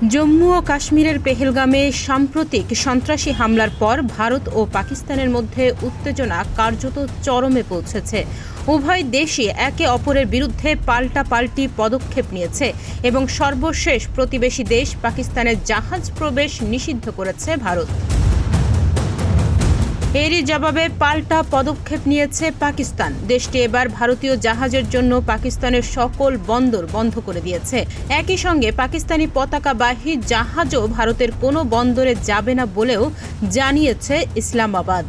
জম্মু ও কাশ্মীরের পেহেলগামে সাম্প্রতিক সন্ত্রাসী হামলার পর ভারত ও পাকিস্তানের মধ্যে উত্তেজনা কার্যত চরমে পৌঁছেছে। উভয় দেশই একে অপরের বিরুদ্ধে পাল্টাপাল্টি পদক্ষেপ নিয়েছে এবং সর্বশেষ প্রতিবেশী দেশ পাকিস্তানের জাহাজ প্রবেশ নিষিদ্ধ করেছে ভারত। এরই জবাবে পাল্টা পদক্ষেপ নিয়েছে পাকিস্তান। দেশটি এবার ভারতীয় জাহাজের জন্য পাকিস্তানের সকল বন্দর বন্ধ করে দিয়েছে। একই সঙ্গে পাকিস্তানি পতাকাবাহী জাহাজও ভারতের কোনো বন্দরে যাবে না বলেও জানিয়েছে ইসলামাবাদ।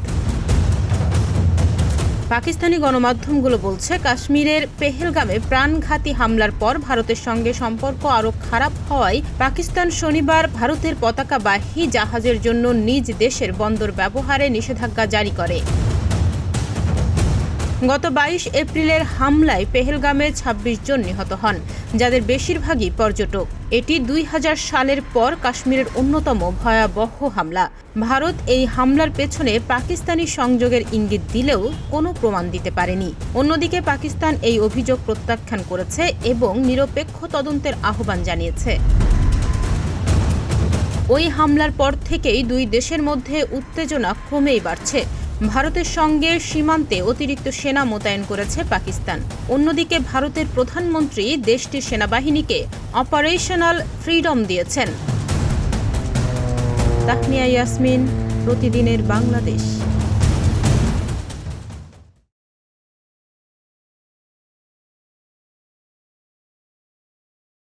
পাকিস্তানি গণমাধ্যমগুলো বলছে, কাশ্মীরের পেহেলগামে প্রাণঘাতী হামলার পর ভারতের সঙ্গে সম্পর্ক আরও খারাপ হওয়ায় পাকিস্তান শনিবার ভারতের পতাকাবাহী জাহাজের জন্য নিজ দেশের বন্দর ব্যবহারে নিষেধাজ্ঞা জারি করে। গত 22 এপ্রিলের হামলায় পেহেলগামে 26 জন নিহত হন, যাদের বেশিরভাগই পর্যটক। এটি 2000 সালের পর কাশ্মীরের অন্যতম ভয়াবহ হামলা। ভারত এই হামলার পেছনে পাকিস্তানি সংযোগের ইঙ্গিত দিলেও কোনো প্রমাণ দিতে পারেনি। অন্যদিকে পাকিস্তান এই অভিযোগ প্রত্যাখ্যান করেছে এবং নিরপেক্ষ তদন্তের আহ্বান জানিয়েছে। ওই হামলার পর থেকেই দুই দেশের মধ্যে উত্তেজনা ক্রমেই বাড়ছে। ভারতের সঙ্গে সীমান্তে অতিরিক্ত সেনা মোতায়েন করেছে পাকিস্তান। অন্যদিকে ভারতের প্রধানমন্ত্রী দেশটির সেনাবাহিনীকে অপারেশনাল ফ্রিডম দিয়েছেন। তাহমিয়া ইয়াসমিন, প্রতিদিনের বাংলাদেশ।